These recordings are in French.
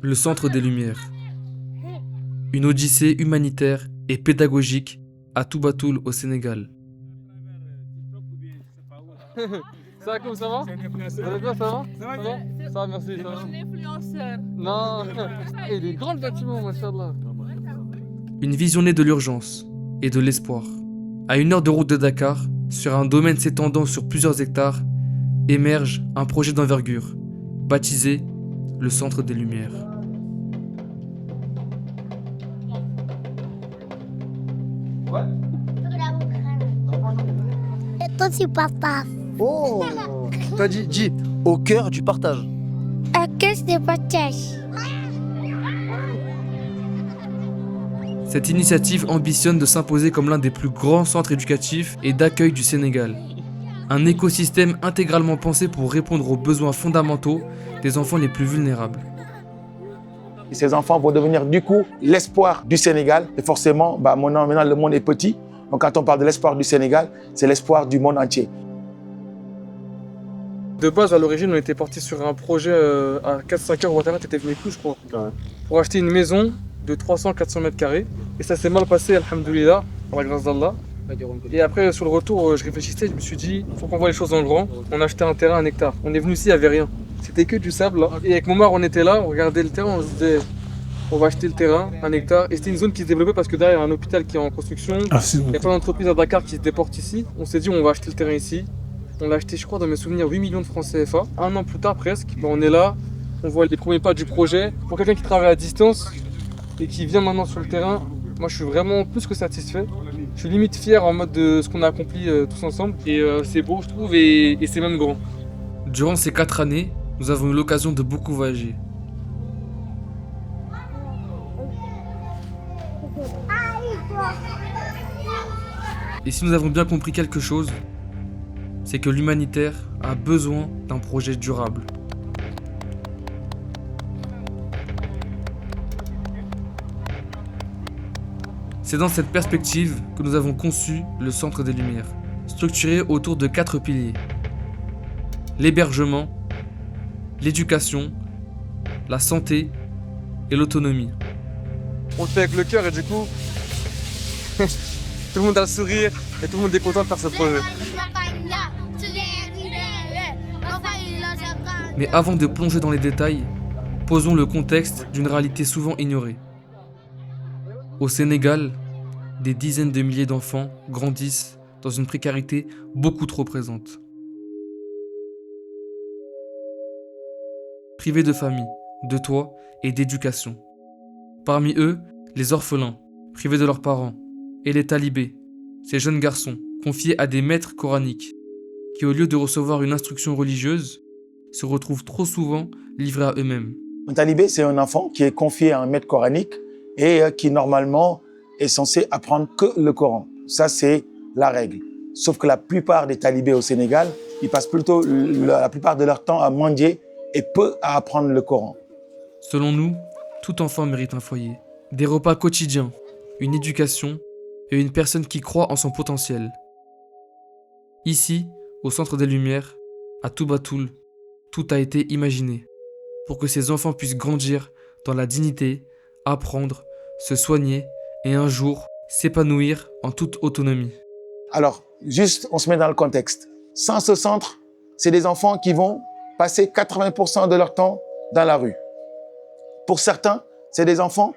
Le Centre des Lumières. Une odyssée humanitaire et pédagogique à Toubatoul au Sénégal. Ça va, comme ça va? Ça va bien, ça va? Ça va? Ça va, merci, ça va. Un influenceur. Non, il est grand le bâtiment, machallah. Une vision née de l'urgence et de l'espoir. À 1 heure de route de Dakar, sur un domaine s'étendant sur plusieurs hectares, émerge un projet d'envergure, baptisé le Centre des Lumières. Et toi, tu partages. Oh, t'as dit, au cœur du partage. À caisse de partage. Cette initiative ambitionne de s'imposer comme l'un des plus grands centres éducatifs et d'accueil du Sénégal. Un écosystème intégralement pensé pour répondre aux besoins fondamentaux des enfants les plus vulnérables. Et ces enfants vont devenir du coup l'espoir du Sénégal. Et forcément, maintenant le monde est petit. Donc quand on parle de l'espoir du Sénégal, c'est l'espoir du monde entier. De base, à l'origine, on était parti sur un projet à 4-5 heures où Internet était venu plus, je crois. Ouais. Pour acheter une maison de 300-400 mètres carrés. Et ça s'est mal passé, alhamdoulilah, par la grâce d'Allah. Et après, sur le retour, je réfléchissais, je me suis dit, il faut qu'on voit les choses en grand. On a acheté un terrain, 1 hectare. On est venu ici, il n'y avait rien. C'était que du sable là. Et avec mon mari, on était là, on regardait le terrain, on se disait, on va acheter le terrain, 1 hectare. Et c'était une zone qui se développait parce que derrière, il y a un hôpital qui est en construction. Il y a plein d'entreprises à Dakar qui se déportent ici. On s'est dit, on va acheter le terrain ici. On l'a acheté, je crois, dans mes souvenirs, 8 millions de francs CFA. 1 an plus tard, presque, on est là. On voit les premiers pas du projet. Pour quelqu'un qui travaille à distance et qui vient maintenant sur le terrain, moi, je suis vraiment plus que satisfait. Je suis limite fier en mode de ce qu'on a accompli tous ensemble. Et c'est beau, je trouve, et c'est même grand. Durant ces 4 années, nous avons eu l'occasion de beaucoup voyager. Et si nous avons bien compris quelque chose, c'est que l'humanitaire a besoin d'un projet durable. C'est dans cette perspective que nous avons conçu le Centre des Lumières, structuré autour de 4 piliers. L'hébergement, l'éducation, la santé et l'autonomie. On le fait avec le cœur et du coup, tout le monde a le sourire et tout le monde est content de faire ce projet. Mais avant de plonger dans les détails, posons le contexte d'une réalité souvent ignorée. Au Sénégal, des dizaines de milliers d'enfants grandissent dans une précarité beaucoup trop présente. Privés de famille, de toit et d'éducation. Parmi eux, les orphelins, privés de leurs parents, et les talibés, ces jeunes garçons confiés à des maîtres coraniques, qui au lieu de recevoir une instruction religieuse, se retrouvent trop souvent livrés à eux-mêmes. Un talibé, c'est un enfant qui est confié à un maître coranique et qui normalement est censé apprendre que le Coran. Ça, c'est la règle. Sauf que la plupart des talibés au Sénégal, ils passent plutôt la plupart de leur temps à mendier et peu à apprendre le Coran. Selon nous, tout enfant mérite un foyer, des repas quotidiens, une éducation et une personne qui croit en son potentiel. Ici, au Centre des Lumières, à Toubatoul, tout a été imaginé pour que ces enfants puissent grandir dans la dignité, apprendre, se soigner et un jour s'épanouir en toute autonomie. Alors, juste, on se met dans le contexte. Sans ce centre, c'est des enfants qui vont passer 80% de leur temps dans la rue. Pour certains, c'est des enfants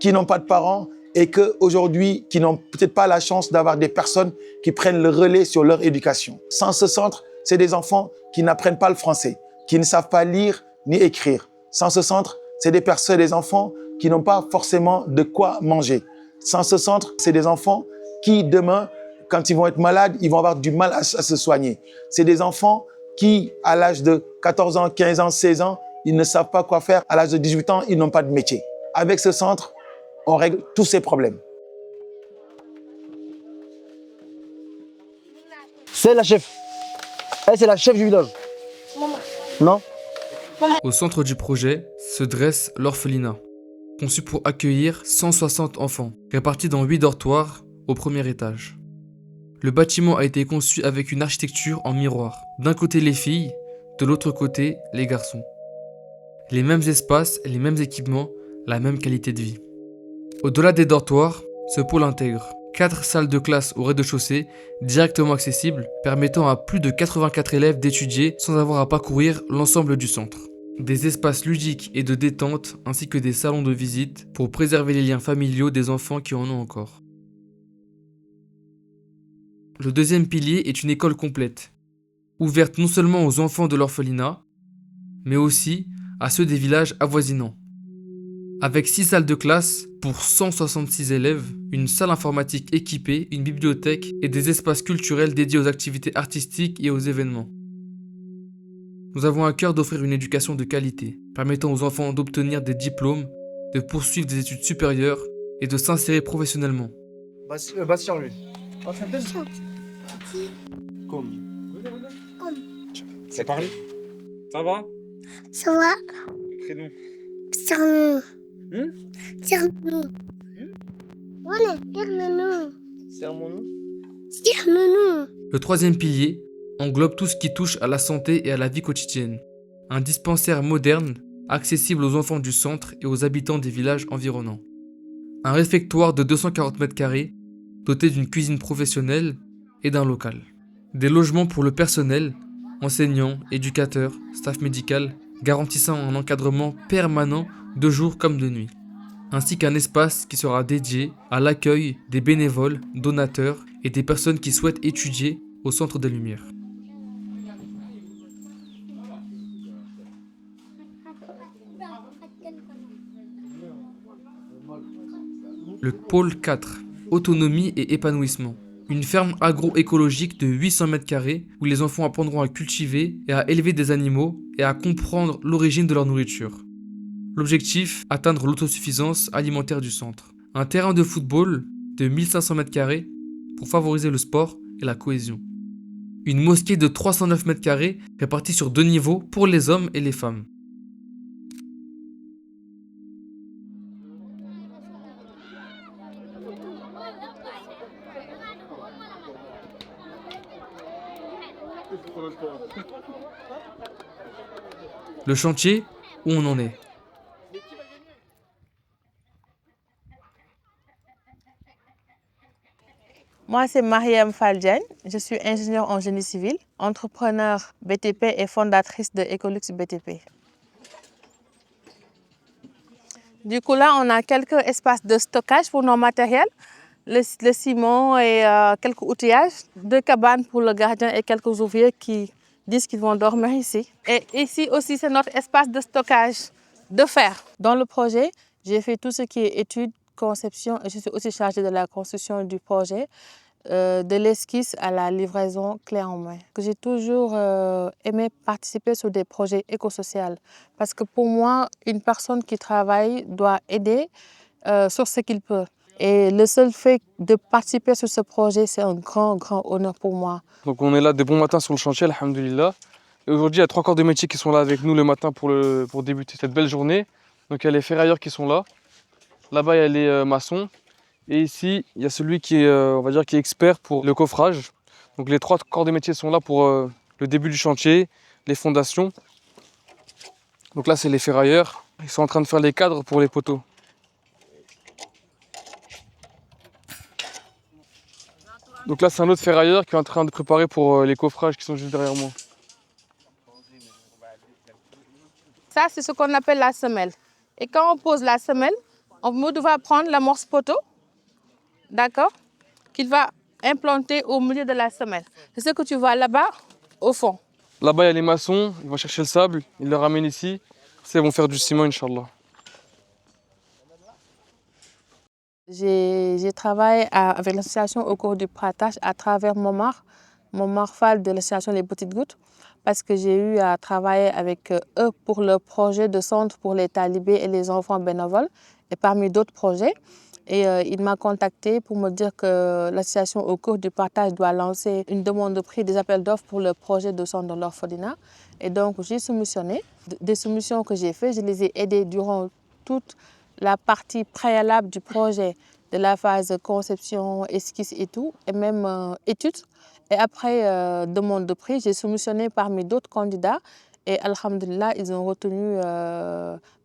qui n'ont pas de parents et qu'aujourd'hui, qui n'ont peut-être pas la chance d'avoir des personnes qui prennent le relais sur leur éducation. Sans ce centre, c'est des enfants qui n'apprennent pas le français, qui ne savent pas lire ni écrire. Sans ce centre, c'est des personnes, des enfants qui n'ont pas forcément de quoi manger. Sans ce centre, c'est des enfants qui, demain, quand ils vont être malades, ils vont avoir du mal à se soigner. C'est des enfants qui, à l'âge de 14 ans, 15 ans, 16 ans, ils ne savent pas quoi faire. À l'âge de 18 ans, ils n'ont pas de métier. Avec ce centre, on règle tous ces problèmes. C'est la chef. Elle, c'est la chef du village. Non? Au centre du projet se dresse l'orphelinat, conçu pour accueillir 160 enfants, répartis dans 8 dortoirs au premier étage. Le bâtiment a été conçu avec une architecture en miroir. D'un côté les filles, de l'autre côté les garçons. Les mêmes espaces, les mêmes équipements, la même qualité de vie. Au-delà des dortoirs, ce pôle intègre 4 salles de classe au rez-de-chaussée, directement accessibles, permettant à plus de 84 élèves d'étudier sans avoir à parcourir l'ensemble du centre. Des espaces ludiques et de détente, ainsi que des salons de visite pour préserver les liens familiaux des enfants qui en ont encore. Le deuxième pilier est une école complète, ouverte non seulement aux enfants de l'orphelinat, mais aussi à ceux des villages avoisinants. Avec 6 salles de classe pour 166 élèves, une salle informatique équipée, une bibliothèque et des espaces culturels dédiés aux activités artistiques et aux événements. Nous avons à cœur d'offrir une éducation de qualité, permettant aux enfants d'obtenir des diplômes, de poursuivre des études supérieures et de s'insérer professionnellement. Bastien, lui. C'est parlé. Ça va? Ça va? Prénom. Sur nous. Hum? Sur nous. Voilà, sur nous. Sermons-nous. Sur nous. Le troisième pilier englobe tout ce qui touche à la santé et à la vie quotidienne. Un dispensaire moderne, accessible aux enfants du centre et aux habitants des villages environnants. Un réfectoire de 240 m², doté d'une cuisine professionnelle et d'un local. Des logements pour le personnel, enseignants, éducateurs, staff médical, garantissant un encadrement permanent de jour comme de nuit. Ainsi qu'un espace qui sera dédié à l'accueil des bénévoles, donateurs et des personnes qui souhaitent étudier au Centre des Lumières. Le pôle 4, autonomie et épanouissement. Une ferme agroécologique de 800 m² où les enfants apprendront à cultiver et à élever des animaux et à comprendre l'origine de leur nourriture. L'objectif, atteindre l'autosuffisance alimentaire du centre. Un terrain de football de 1500 m² pour favoriser le sport et la cohésion. Une mosquée de 309 m² répartie sur 2 niveaux pour les hommes et les femmes. Le chantier, où on en est. Moi, c'est Mariam Faldiane. Je suis ingénieure en génie civil, entrepreneur BTP et fondatrice de Ecolux BTP. Du coup, là, on a quelques espaces de stockage pour nos matériels, le ciment et quelques outillages, 2 cabanes pour le gardien et quelques ouvriers qui disent qu'ils vont dormir ici. Et ici aussi, c'est notre espace de stockage de fer. Dans le projet, j'ai fait tout ce qui est études, conception et je suis aussi chargée de la construction du projet, de l'esquisse à la livraison clé en main. J'ai toujours aimé participer sur des projets écosociaux parce que pour moi, une personne qui travaille doit aider sur ce qu'il peut. Et le seul fait de participer sur ce projet, c'est un grand honneur pour moi. Donc on est là des bons matins sur le chantier, alhamdoulilah. Et aujourd'hui, il y a 3 corps de métier qui sont là avec nous le matin pour débuter cette belle journée. Donc il y a les ferrailleurs qui sont là. Là-bas, il y a les maçons. Et ici, il y a celui qui est, on va dire, qui est expert pour le coffrage. Donc les 3 corps de métier sont là pour le début du chantier, les fondations. Donc là, c'est les ferrailleurs. Ils sont en train de faire les cadres pour les poteaux. Donc là, c'est un autre ferrailleur qui est en train de préparer pour les coffrages qui sont juste derrière moi. Ça, c'est ce qu'on appelle la semelle. Et quand on pose la semelle, on va prendre l'amorce poteau, d'accord, qu'il va implanter au milieu de la semelle. C'est ce que tu vois là-bas, au fond. Là-bas, il y a les maçons, ils vont chercher le sable, ils le ramènent ici. Ils vont faire du ciment, Inch'Allah. J'ai travaillé avec l'association au cours du partage à travers mon Fall de l'association Les Petites Gouttes, parce que j'ai eu à travailler avec eux pour le projet de centre pour les talibés et les enfants bénévoles, et parmi d'autres projets. Et il m'a contacté pour me dire que l'association au cours du partage doit lancer une demande de prix des appels d'offres pour le projet de centre de l'orphelinat. Et donc j'ai soumissionné. Des soumissions que j'ai faites, je les ai aidés durant toute la partie préalable du projet, de la phase conception, esquisse et tout, et même études. Et après demande de prix, j'ai soumissionné parmi d'autres candidats Et alhamdulillah, ils ont retenu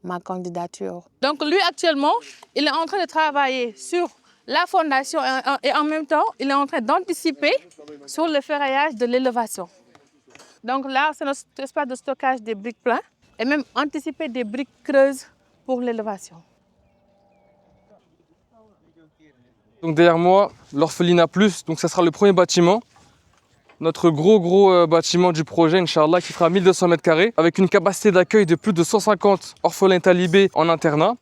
ma candidature. Donc lui, actuellement, il est en train de travailler sur la fondation et en même temps, il est en train d'anticiper sur le ferraillage de l'élévation. Donc là, c'est notre espace de stockage des briques pleins et même anticiper des briques creuses pour l'élévation. Donc derrière moi, l'orphelinat plus, donc ça sera le premier bâtiment. Notre gros bâtiment du projet, Inch'Allah, qui fera 1200 mètres carrés, avec une capacité d'accueil de plus de 150 orphelins talibés en internat.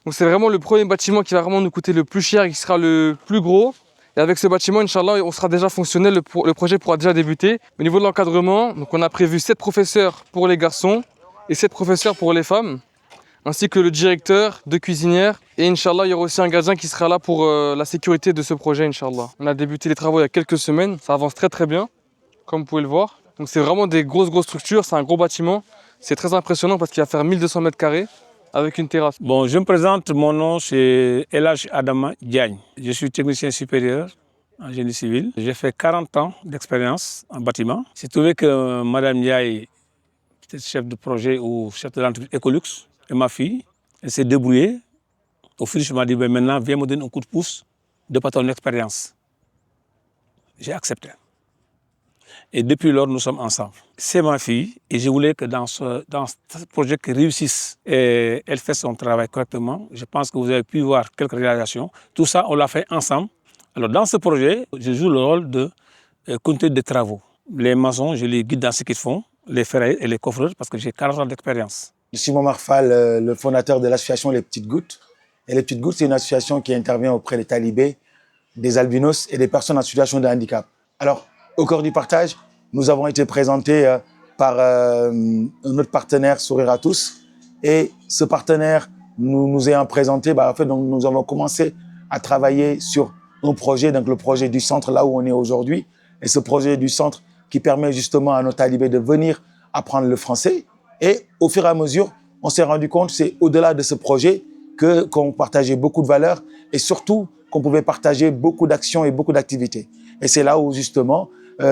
Donc c'est vraiment le premier bâtiment qui va vraiment nous coûter le plus cher et qui sera le plus gros. Et avec ce bâtiment, Inch'Allah, on sera déjà fonctionnel, le projet pourra déjà débuter. Au niveau de l'encadrement, donc on a prévu 7 professeurs pour les garçons et 7 professeurs pour les femmes, ainsi que le directeur, 2 cuisinières. Et Inch'Allah, il y aura aussi un gardien qui sera là pour la sécurité de ce projet, Inch'Allah. On a débuté les travaux il y a quelques semaines, ça avance très bien, comme vous pouvez le voir. Donc c'est vraiment des grosses structures, c'est un gros bâtiment. C'est très impressionnant parce qu'il va faire 1200 mètres carrés avec une terrasse. Bon, je me présente, mon nom c'est Elhadj Adama Diagne. Je suis technicien supérieur en génie civil. J'ai fait 40 ans d'expérience en bâtiment. C'est trouvé que Madame Diaye, peut-être chef de projet ou chef de l'entreprise Ecolux, et ma fille, elle s'est débrouillée. Au fil, je me dit, ben maintenant, viens me donner un coup de pouce de par ton expérience. J'ai accepté. Et depuis lors, nous sommes ensemble. C'est ma fille et je voulais que dans ce projet qu'elle réussisse et elle fait son travail correctement. Je pense que vous avez pu voir quelques réalisations. Tout ça, on l'a fait ensemble. Alors dans ce projet, je joue le rôle de conducteur des travaux. Les maçons, je les guide dans ce qu'ils font, les ferrailleurs et les coffreurs parce que j'ai 40 ans d'expérience. Je suis Momar Fall, le fondateur de l'association Les Petites Gouttes. Et Les Petites Gouttes, c'est une association qui intervient auprès des talibés, des albinos et des personnes en situation de handicap. Alors, au cœur du partage, nous avons été présentés par un autre partenaire, Sourire à tous. Et ce partenaire nous ayant présenté, en fait, donc, nous avons commencé à travailler sur un projet, donc le projet du centre, là où on est aujourd'hui. Et ce projet du centre qui permet justement à nos talibés de venir apprendre le français. Et au fur et à mesure, on s'est rendu compte, c'est au-delà de ce projet qu'on partageait beaucoup de valeurs et surtout qu'on pouvait partager beaucoup d'actions et beaucoup d'activités. Et c'est là où justement,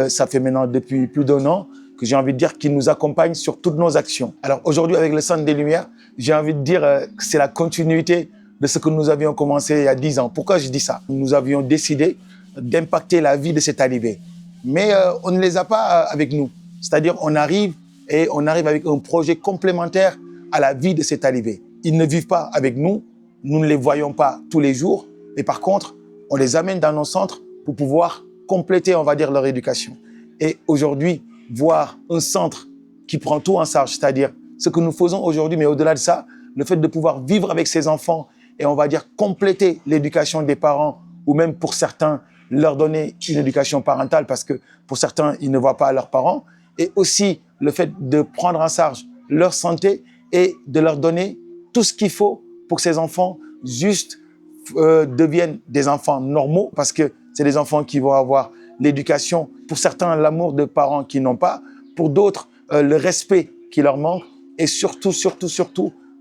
ça fait maintenant depuis plus d'1 an que j'ai envie de dire qu'il nous accompagne sur toutes nos actions. Alors aujourd'hui, avec le Centre des Lumières, j'ai envie de dire que c'est la continuité de ce que nous avions commencé il y a 10 ans. Pourquoi je dis ça? Nous avions décidé d'impacter la vie de ces talibés. Mais on ne les a pas avec nous. C'est-à-dire on arrive avec un projet complémentaire à la vie de ces talibés. Ils ne vivent pas avec nous, nous ne les voyons pas tous les jours, mais par contre, on les amène dans nos centres pour pouvoir compléter, on va dire, leur éducation. Et aujourd'hui, voir un centre qui prend tout en charge, c'est-à-dire ce que nous faisons aujourd'hui, mais au-delà de ça, le fait de pouvoir vivre avec ces enfants et on va dire compléter l'éducation des parents ou même pour certains, leur donner une éducation parentale parce que pour certains, ils ne voient pas leurs parents et aussi le fait de prendre en charge leur santé et de leur donner tout ce qu'il faut pour que ces enfants juste deviennent des enfants normaux parce que c'est des enfants qui vont avoir l'éducation, pour certains l'amour de parents qui n'ont pas, pour d'autres le respect qui leur manque et surtout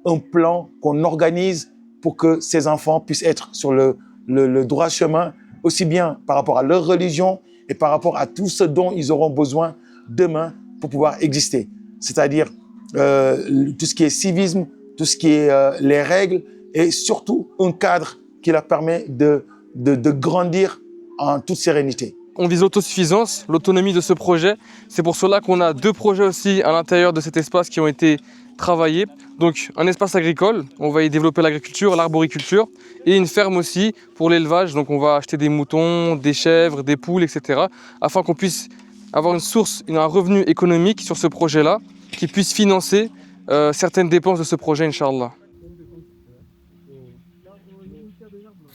un plan qu'on organise pour que ces enfants puissent être sur le droit chemin, aussi bien par rapport à leur religion et par rapport à tout ce dont ils auront besoin demain pour pouvoir exister. C'est-à-dire tout ce qui est civisme, tout ce qui est les règles et surtout un cadre qui leur permet de grandir en toute sérénité. On vise l'autosuffisance, l'autonomie de ce projet. C'est pour cela qu'on a 2 projets aussi à l'intérieur de cet espace qui ont été travaillés. Donc un espace agricole, on va y développer l'agriculture, l'arboriculture et une ferme aussi pour l'élevage. Donc on va acheter des moutons, des chèvres, des poules, etc. afin qu'on puisse avoir une source, un revenu économique sur ce projet-là qui puisse financer certaines dépenses de ce projet, Inch'Allah.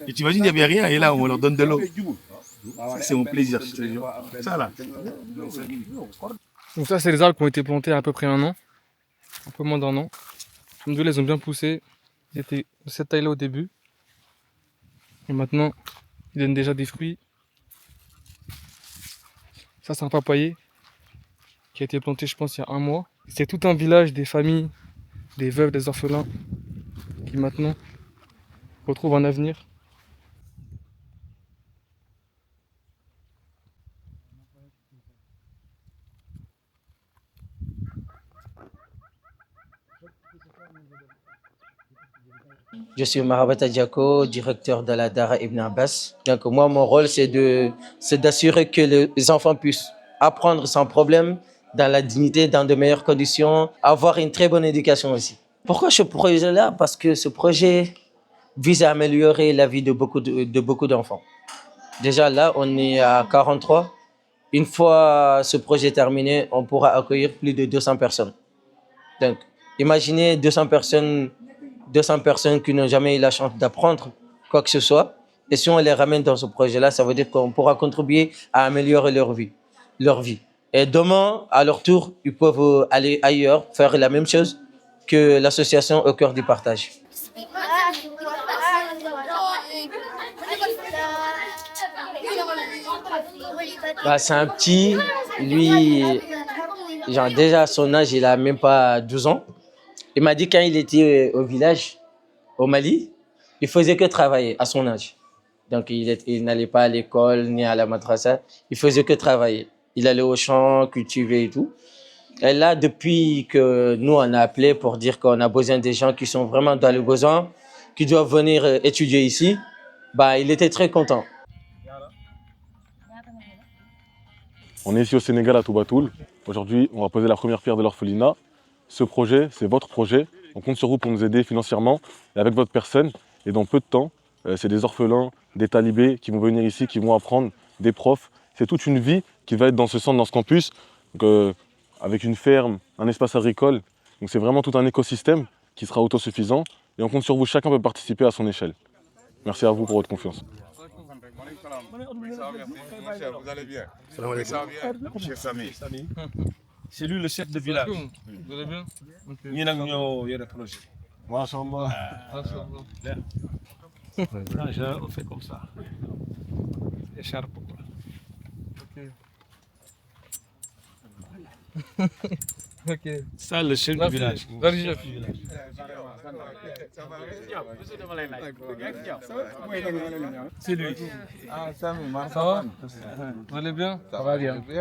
Et tu imagines, il n'y avait rien et là on leur donne de l'eau. C'est mon plaisir, je te jure. Ça là. Donc ça, c'est les arbres qui ont été plantés à peu près 1 an, un peu moins d'1 an. Alhamdoulilah, ils ont bien poussé. Ils étaient de cette taille-là au début. Et maintenant, ils donnent déjà des fruits. Ça, c'est un papayer qui a été planté, je pense, il y a 1 mois. C'est tout un village, des familles, des veuves, des orphelins, qui maintenant retrouvent un avenir. Je suis Marabata Diako, directeur de la Dara Ibn Abbas. Donc moi, mon rôle, c'est d'assurer que les enfants puissent apprendre sans problème, dans la dignité, dans de meilleures conditions, avoir une très bonne éducation aussi. Pourquoi ce projet-là? Parce que ce projet vise à améliorer la vie de beaucoup d'enfants. Déjà là, on est à 43. Une fois ce projet terminé, on pourra accueillir plus de 200 personnes. Donc, imaginez 200 personnes qui n'ont jamais eu la chance d'apprendre quoi que ce soit. Et si on les ramène dans ce projet-là, ça veut dire qu'on pourra contribuer à améliorer leur vie. Et demain, à leur tour, ils peuvent aller ailleurs, faire la même chose que l'association Au Cœur du Partage. C'est un petit, lui, genre déjà à son âge, il a même pas 12 ans. Il m'a dit quand il était au village, au Mali, il faisait que travailler à son âge. Donc il n'allait pas à l'école ni à la madrasa, il faisait que travailler. Il allait au champ, cultiver et tout. Et là, depuis que nous on a appelé pour dire qu'on a besoin des gens qui sont vraiment dans le besoin, qui doivent venir étudier ici, il était très content. On est ici au Sénégal à Toubatoul. Aujourd'hui, on va poser la première pierre de l'orphelinat. Ce projet, c'est votre projet. On compte sur vous pour nous aider financièrement et avec votre personne. Et dans peu de temps, c'est des orphelins, des talibés qui vont venir ici, qui vont apprendre, des profs. C'est toute une vie qui va être dans ce centre, dans ce campus, donc, avec une ferme, un espace agricole. Donc c'est vraiment tout un écosystème qui sera autosuffisant. Et on compte sur vous, chacun peut participer à son échelle. Merci à vous pour votre confiance. Vous allez bien? Chef Sami. C'est lui le chef de village. Vous allez bien? Nous avons eu le projet. On fait comme ça. Écharpe. Ok. Ça, le chef du village. Vas-y, chef. C'est lui. Ah, Sami, ça va? Vous allez bien? Ça va bien. Ça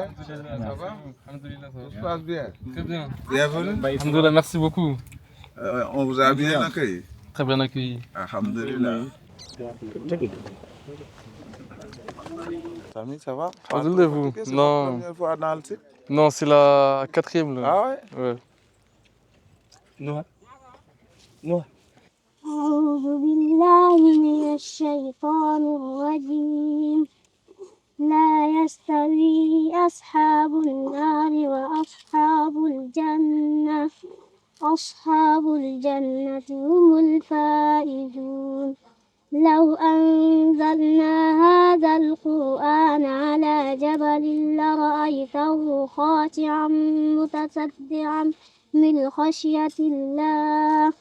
va? Alhamdoulilah, ça va. Ça passe bien. Très bien. Bienvenue. Alhamdoulilah, merci beaucoup. On vous a bien accueilli. Très bien accueilli. Alhamdulillah. Sami, ça va? Alhamdoulilah, vous? C'est Non. la première fois dans le site? Non, c'est la 4e là. Ah ouais? Ouais. Noah. أعوذ بالله من الشيطان الرجيم لا يستوي أصحاب النار وأصحاب الجنة أصحاب الجنة هم الفائزون لو أنزلنا هذا القرآن على جبل لرأيته خاشعا متصدعا من خشية الله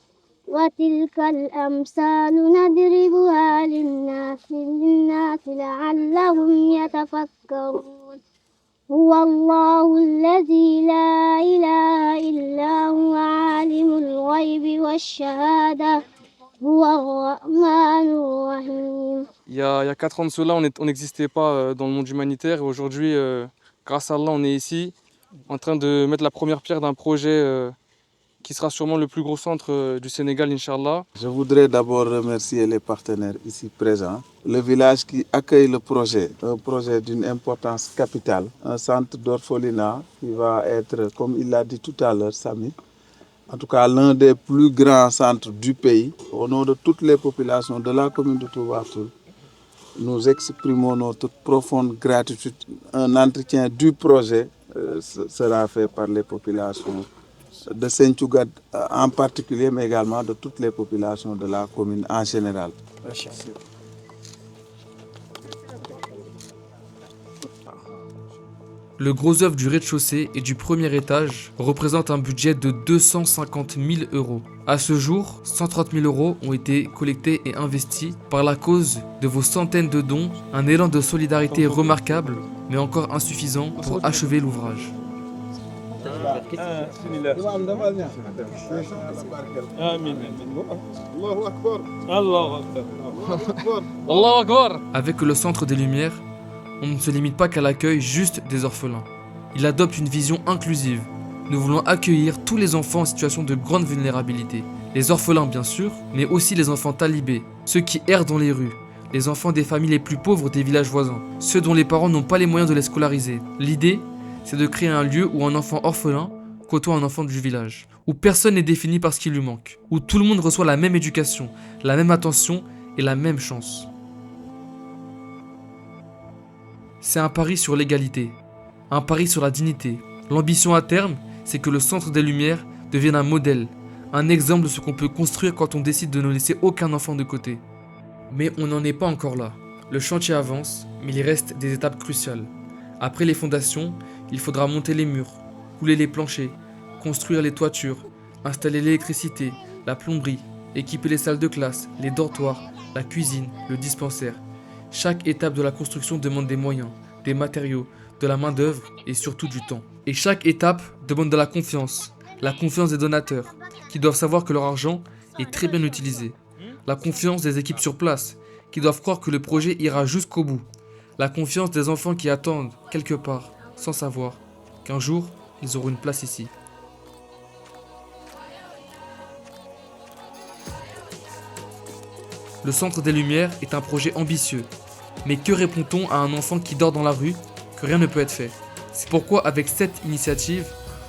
وتلك الأمثال نضربها للناس لعلهم يتفكرون هو الله الذي لا إله إلا هو عالم الغيب والشهادة هو الرحمن الرحيم. Il y a 4 ans de cela, on n'existait pas dans le monde humanitaire. Et aujourd'hui, grâce à Allah, on est ici, en train de mettre la première pierre d'un projet qui sera sûrement le plus gros centre du Sénégal, Inch'Allah. Je voudrais d'abord remercier les partenaires ici présents. Le village qui accueille le projet, un projet d'une importance capitale, un centre d'orphelinat qui va être, comme il l'a dit tout à l'heure, Sami, en tout cas l'un des plus grands centres du pays. Au nom de toutes les populations de la commune de Toubatoul, nous exprimons notre profonde gratitude. Un entretien du projet sera fait par les populations de Sinthiougat en particulier, mais également de toutes les populations de la commune en général. Le gros œuvre du rez-de-chaussée et du premier étage représente un budget de 250 000 euros. À ce jour, 130 000 euros ont été collectés et investis par la cause de vos centaines de dons, un élan de solidarité remarquable, mais encore insuffisant pour achever l'ouvrage. Allahu Akbar. Avec le Centre des Lumières, on ne se limite pas qu'à l'accueil juste des orphelins. Il adopte une vision inclusive. Nous voulons accueillir tous les enfants en situation de grande vulnérabilité, Les orphelins bien sûr, mais aussi les enfants talibés, ceux qui errent dans les rues, les enfants des familles les plus pauvres des villages voisins, ceux dont les parents n'ont pas les moyens de les scolariser. L'idée, c'est de créer un lieu où un enfant orphelin côtoie un enfant du village, où personne n'est défini par ce qui lui manque, où tout le monde reçoit la même éducation, la même attention et la même chance. C'est un pari sur l'égalité, un pari sur la dignité. L'ambition à terme, c'est que le Centre des Lumières devienne un modèle, un exemple de ce qu'on peut construire quand on décide de ne laisser aucun enfant de côté. Mais on n'en est pas encore là. Le chantier avance, mais il reste des étapes cruciales. Après les fondations, il faudra monter les murs, couler les planchers, construire les toitures, installer l'électricité, la plomberie, équiper les salles de classe, les dortoirs, la cuisine, le dispensaire. Chaque étape de la construction demande des moyens, des matériaux, de la main-d'œuvre et surtout du temps. Et chaque étape demande de la confiance des donateurs, qui doivent savoir que leur argent est très bien utilisé. La confiance des équipes sur place, qui doivent croire que le projet ira jusqu'au bout. La confiance des enfants qui attendent, quelque part, sans savoir qu'un jour, ils auront une place ici. Le Centre des Lumières est un projet ambitieux. Mais que répond-on à un enfant qui dort dans la rue, que rien ne peut être fait? C'est pourquoi, avec cette initiative,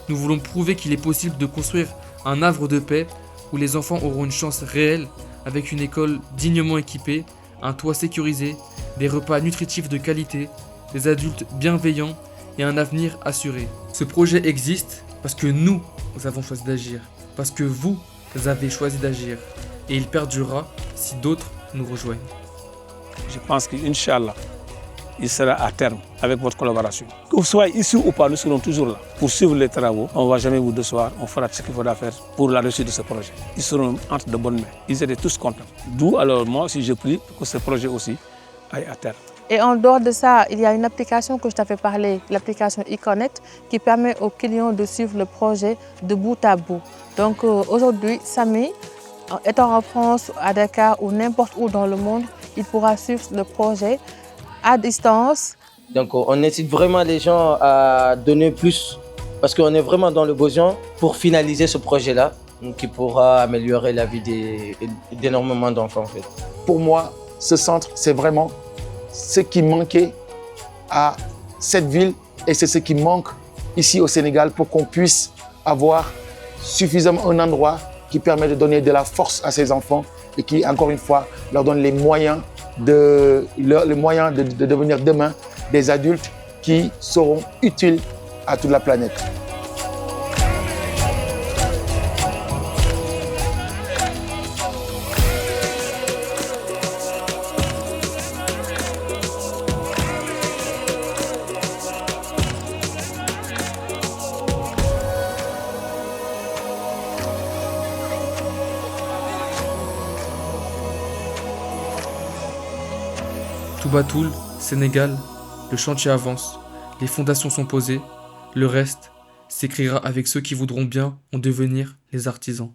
nous voulons prouver qu'il est possible de construire un havre de paix où les enfants auront une chance réelle avec une école dignement équipée, un toit sécurisé, des repas nutritifs de qualité, des adultes bienveillants et un avenir assuré. Ce projet existe parce que nous avons choisi d'agir, parce que vous avez choisi d'agir, et il perdurera si d'autres nous rejoignent. Je pense qu'Inch'Allah, il sera à terme avec votre collaboration. Que vous soyez ici ou pas, nous serons toujours là pour suivre les travaux. On ne va jamais vous décevoir, on fera ce qu'il faudra faire pour la réussite de ce projet. Ils seront entre de bonnes mains, ils étaient tous contents. D'où alors moi aussi je prie que ce projet aussi aille à terme. Et en dehors de ça, il y a une application que je t'avais parlé, l'application e-Connect, qui permet aux clients de suivre le projet de bout à bout. Donc aujourd'hui, Samy, étant en France, à Dakar ou n'importe où dans le monde, il pourra suivre le projet à distance. Donc on incite vraiment les gens à donner plus parce qu'on est vraiment dans le besoin pour finaliser ce projet-là qui pourra améliorer la vie d'énormément d'enfants en fait. Pour moi, ce centre, c'est vraiment ce qui manquait à cette ville et c'est ce qui manque ici au Sénégal pour qu'on puisse avoir suffisamment un endroit qui permet de donner de la force à ces enfants et qui, encore une fois, leur donne les moyens de devenir demain des adultes qui seront utiles à toute la planète. Toubatoul, Sénégal, le chantier avance, les fondations sont posées, le reste s'écrira avec ceux qui voudront bien en devenir les artisans.